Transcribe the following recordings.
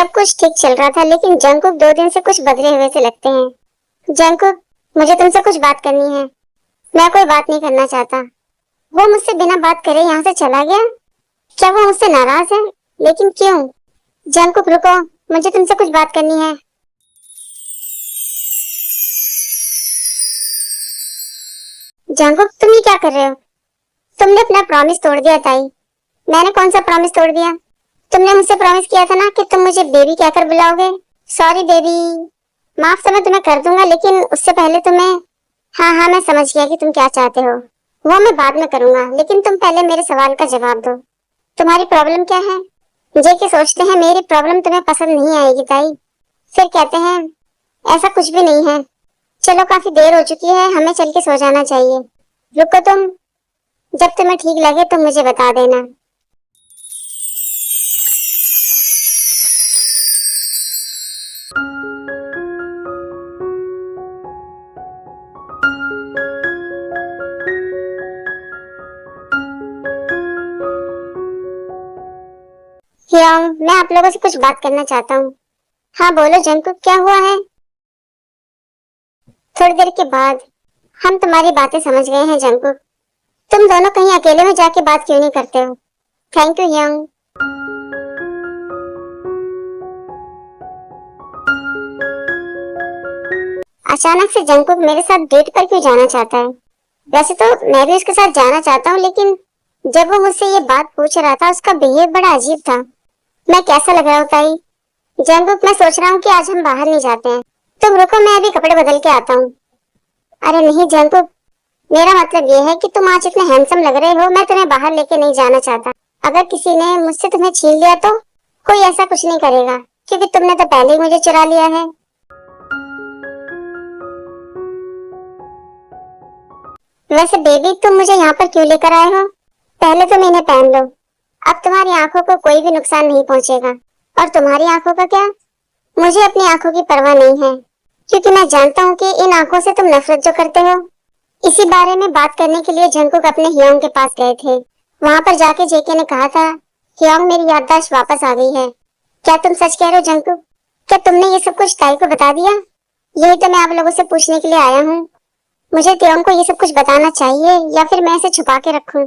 सब कुछ ठीक चल रहा था, लेकिन जंगकुक 2 दिन से कुछ बदले हुए से लगते हैं। जंगकुक, मुझे तुमसे कुछ बात करनी है। मैं कोई बात नहीं करना चाहता। वो मुझसे बिना बात करे यहाँ से चला गया। क्या वो मुझसे नाराज है? लेकिन क्यों? जंगकुक रुको, मुझे तुमसे कुछ बात करनी है। जंगकुक, तुम ये क्या कर रहे हो? तुमने अपना प्रॉमिस तोड़ दिया ताई। मैंने कौन सा प्रॉमिस तोड़ दिया? तुमने मुझसे प्रॉमिस किया था ना कि तुम मुझे बेबी कहकर बुलाओगे। Sorry baby. माफ तो मैं तुम्हें कर दूंगा, लेकिन उससे पहले तुम्हें। हाँ हाँ, मैं समझ गया कि तुम क्या चाहते हो। वो मैं बाद में करूंगा, लेकिन तुम पहले मेरे सवाल का जवाब दो। तुम्हारी प्रॉब्लम क्या है? जे के सोचते हैं मेरी प्रॉब्लम तुम्हें पसंद नहीं आएगी ताई, फिर कहते हैं ऐसा कुछ भी नहीं है। चलो, काफी देर हो चुकी है, हमें चल के सो जाना चाहिए। रुको तुम, जब तुम्हें ठीक लगे तुम मुझे बता देना। हियोंग, मैं आप लोगों से कुछ बात करना चाहता हूँ। हाँ बोलो जंकुक, क्या हुआ है? थोड़ी देर के बाद। हम तुम्हारी बातें समझ गए हैं जंकुक। तुम दोनों कहीं अकेले में जाके बात क्यों नहीं करते हो? Thank you hyung. अचानक से जंकुक मेरे साथ डेट पर क्यों जाना चाहता है? वैसे तो मैं भी उसके साथ जाना चाहता हूँ, लेकिन जब वो मुझसे ये बात पूछ रहा था उसका बिहेव बड़ा अजीब था। मैं कैसा लग रहा हूँ ताई? जंकुक, मैं सोच रहा हूँ कि आज हम बाहर नहीं जाते हैं। तुम रुको, मैं अभी कपड़े बदल के आता हूँ। अरे नहीं जंकुक, मेरा मतलब ये है कि तुम आज इतने हैंडसम लग रहे हो, मैं तुम्हें बाहर लेके नहीं जाना चाहता। अगर किसी ने मुझसे तुम्हें छीन लिया तो कोई ऐसा कुछ नहीं करेगा, क्योंकि तुमने तो पहले ही मुझे चुरा लिया है। वैसे बेबी, तुम मुझे यहाँ पर क्यों लेकर आए हो? पहले तुम इन्हें पहन लो। अब तुम्हारी आंखों को कोई भी नुकसान नहीं पहुंचेगा। और तुम्हारी आंखों का क्या? मुझे अपनी आंखों की परवाह नहीं है, क्योंकि मैं जानता हूँ कि इन आंखों से तुम नफरत जो करते हो। इसी बारे में बात करने के लिए जंकुक अपने हियोंग के पास गए थे। वहां पर जाके जेके ने कहा था, हियोंग मेरी याददाश्त वापस आ गई है। क्या तुम सच कह रहे हो जंकुक? क्या तुमने ये सब कुछ ताई को बता दिया? यही तो मैं आप लोगों से पूछने के लिए आया हूँ। मुझे त्योंग को ये सब कुछ बताना चाहिए या फिर मैं इसे छुपा के रखूं?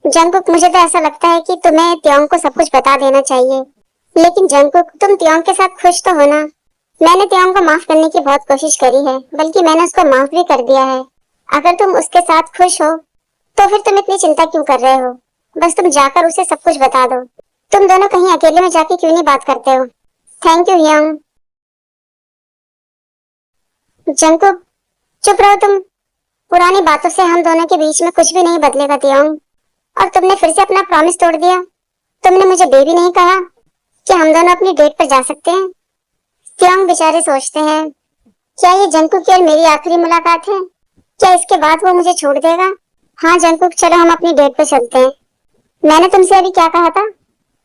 जंकुक, मुझे तो ऐसा लगता है कि तुम्हें त्योंग को सब कुछ बता देना चाहिए। लेकिन जंकुक, तुम त्योंग के साथ खुश तो हो ना? मैंने त्योंग को माफ करने की बहुत कोशिश करी है, बल्कि मैंने उसको माफ भी कर दिया है। अगर तुम उसके साथ खुश हो तो फिर तुम इतनी चिंता क्यों कर रहे हो? बस तुम जाकर उसे सब कुछ बता दो। तुम दोनों कहीं अकेले में जाके क्यों नहीं बात करते हो? Thank you हियोंग। जंकुक, चुप रहो तुम। पुरानी बातों से हम दोनों के बीच में कुछ भी नहीं बदलेगा त्योंग। और तुमने फिर से अपना प्रॉमिस तोड़ दिया। तुमने मुझे बेबी नहीं कहा कि हम दोनों अपनी डेट पर जा सकते हैं। त्योंग बेचारे सोचते हैं, क्या ये जंकुक की और मेरी आखिरी मुलाकात है? क्या इसके बाद वो मुझे छोड़ देगा? हाँ जंकुक, चलो हम अपनी डेट पे चलते हैं। मैंने तुमसे अभी क्या कहा था?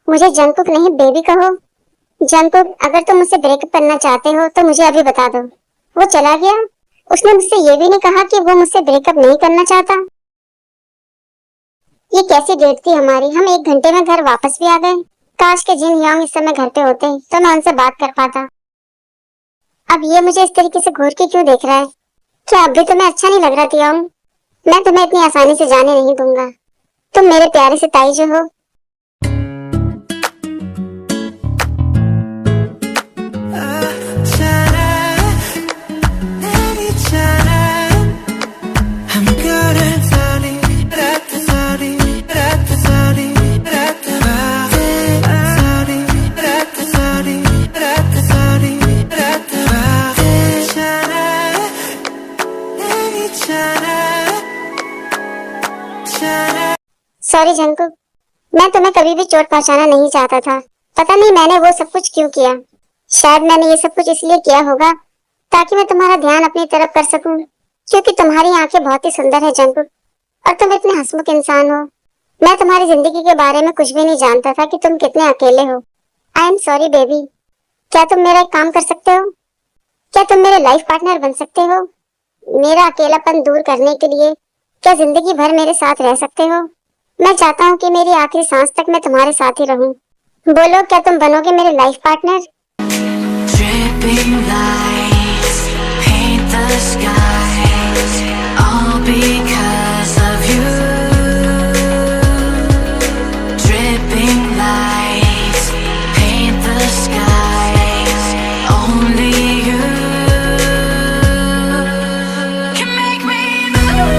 मुझे जंकुक नहीं बेबी कहो। जंकुक, अगर तुम मुझसे ब्रेकअप करना चाहते हो तो मुझे अभी बता दो। वो चला गया। उसने मुझसे ये भी नहीं कहा कि वो मुझसे ब्रेकअप नहीं करना चाहता। ये कैसी डेट थी हमारी? हम 1 घंटे में घर वापस भी आ गए। काश के जिन हियोंग इस समय घर पे होते तो मैं उनसे बात कर पाता। अब ये मुझे इस तरीके से घूर के क्यों देख रहा है? क्या अब भी तुम्हें अच्छा नहीं लग रहा तियोंग? मैं तुम्हें इतनी आसानी से जाने नहीं दूंगा। तुम मेरे प्यारे से ताई जो हो। सॉरी जंकुक, मैं तुम्हें कभी भी चोट पहुंचाना नहीं चाहता था। पता नहीं मैंने वो सब कुछ क्यों किया। शायद मैंने ये सब कुछ इसलिए किया होगा ताकि मैं तुम्हारा ध्यान अपनी तरफ कर सकूं, क्योंकि तुम्हारी आंखें बहुत ही सुंदर है जंकुक, और तुम इतने हंसमुख इंसान हो। मैं तुम्हारी जिंदगी के बारे में कुछ भी नहीं जानता था कि तुम कितने अकेले हो। I am sorry baby. क्या तुम मेरा एक काम कर सकते हो? क्या तुम मेरे लाइफ पार्टनर बन सकते हो? मेरा अकेलापन दूर करने के लिए क्या जिंदगी भर मेरे साथ रह सकते हो? मैं चाहता हूँ कि मेरी आखिरी सांस तक मैं तुम्हारे साथ ही रहूं। बोलो, क्या तुम बनोगे मेरे life partner? Dripping lights paint the skies, all because of you. Dripping lights paint the skies, only you can make me move.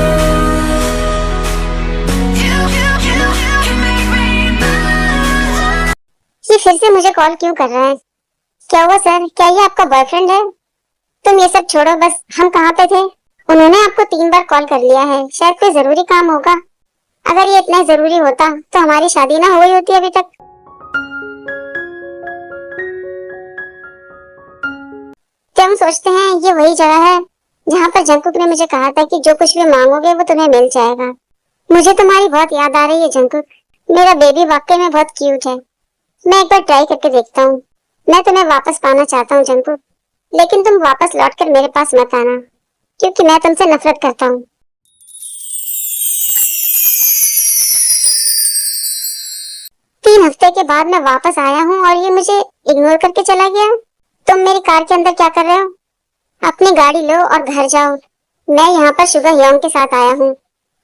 You can make me move. ये फिर से मुझे कॉल क्यों कर रहा है? क्या हुआ सर? क्या ये आपका बॉयफ्रेंड है? तुम ये सब छोड़ो, बस हम कहाँ पे थे? उन्होंने आपको 3 बार कॉल कर लिया है, शायद कोई जरूरी काम होगा। अगर ये इतना जरूरी होता तो हमारी शादी ना हुई होती अभी तक। क्या हम सोचते हैं ये वही जगह है जहाँ पर जंकुक ने मुझे कहा था कि जो कुछ भी मांगोगे वो तुम्हें मिल जाएगा। मुझे तुम्हारी बहुत याद आ रही है जंकुक। मेरा बेबी वाकई में बहुत क्यूट है। मैं एक बार ट्राई करके देखता हूँ। मैं तुम्हें वापस पाना चाहता हूँ जंकुक, लेकिन तुम वापस लौटकर मेरे पास मत आना, क्योंकि मैं तुमसे नफरत करता हूँ। 3 हफ्ते के बाद मैं वापस आया हूँ और ये मुझे इग्नोर करके चला गया। तुम मेरी कार के अंदर क्या कर रहे हो? अपनी गाड़ी लो और घर जाओ। मैं यहाँ पर शुगर योंग के साथ आया हूँ।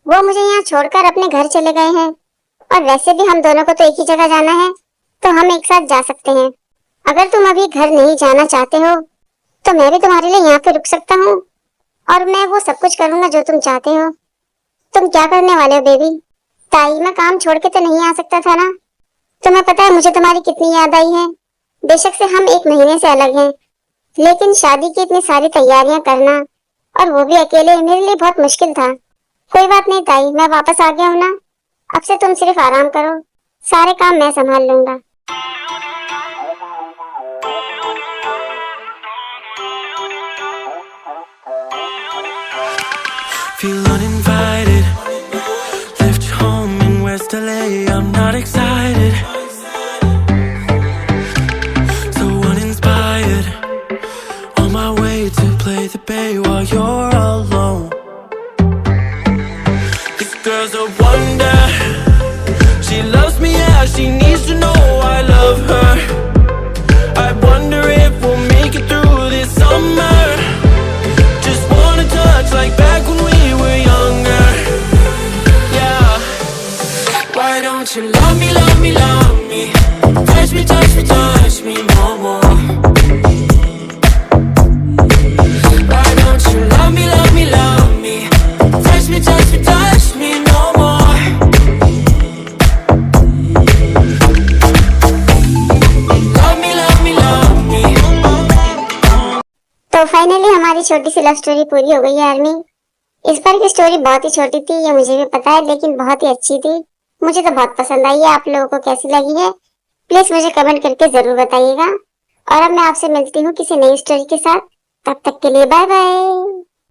वो मुझे यहाँ छोड़कर अपने घर चले गए हैं, और वैसे भी हम दोनों को तो एक ही जगह जाना है, तो हम एक साथ जा सकते हैं। अगर तुम अभी घर नहीं जाना चाहते हो तो मैं भी तुम्हारे लिए यहाँ पे रुक सकता हूँ, और मैं वो सब कुछ करूंगा जो तुम चाहते हो। तुम क्या करने वाले हो बेबी? ताई, मैं काम छोड़ के तो नहीं आ सकता था ना? तुम्हें पता है मुझे तुम्हारी कितनी याद आई है। बेशक से हम 1 महीने से अलग हैं, लेकिन शादी की इतनी सारी तैयारियां करना, और वो भी अकेले, मेरे लिए बहुत मुश्किल था। कोई बात नहीं ताई, मैं वापस आ गया हूँ ना। अब से तुम सिर्फ आराम करो, सारे काम मैं संभाल लूंगा। Feel uninvited, left home in West LA, I'm not excited, so uninspired, on my way to play the bay while you're alone. This girl's a wonder, she loves me, yeah, she needs to know I love her. I wonder if we'll make it through this summer, just wanna touch like back when we were younger. Yeah, why don't you love me, love me, love me, touch me, touch me, touch me no more. Why don't you love me, love me, love me, touch me, touch me, touch me no more. Love me, love me, love me. तो finally हमारी छोटी सी love story पूरी हो गई है army. इस बार की story बहुत ही छोटी थी, ये मुझे भी पता है, लेकिन बहुत ही अच्छी थी। मुझे तो बहुत पसंद आई है। आप लोगों को कैसी लगी है प्लीज मुझे कमेंट करके जरूर बताइएगा। और अब मैं आपसे मिलती हूँ किसी नई स्टोरी के साथ। तब तक के लिए बाय बाय।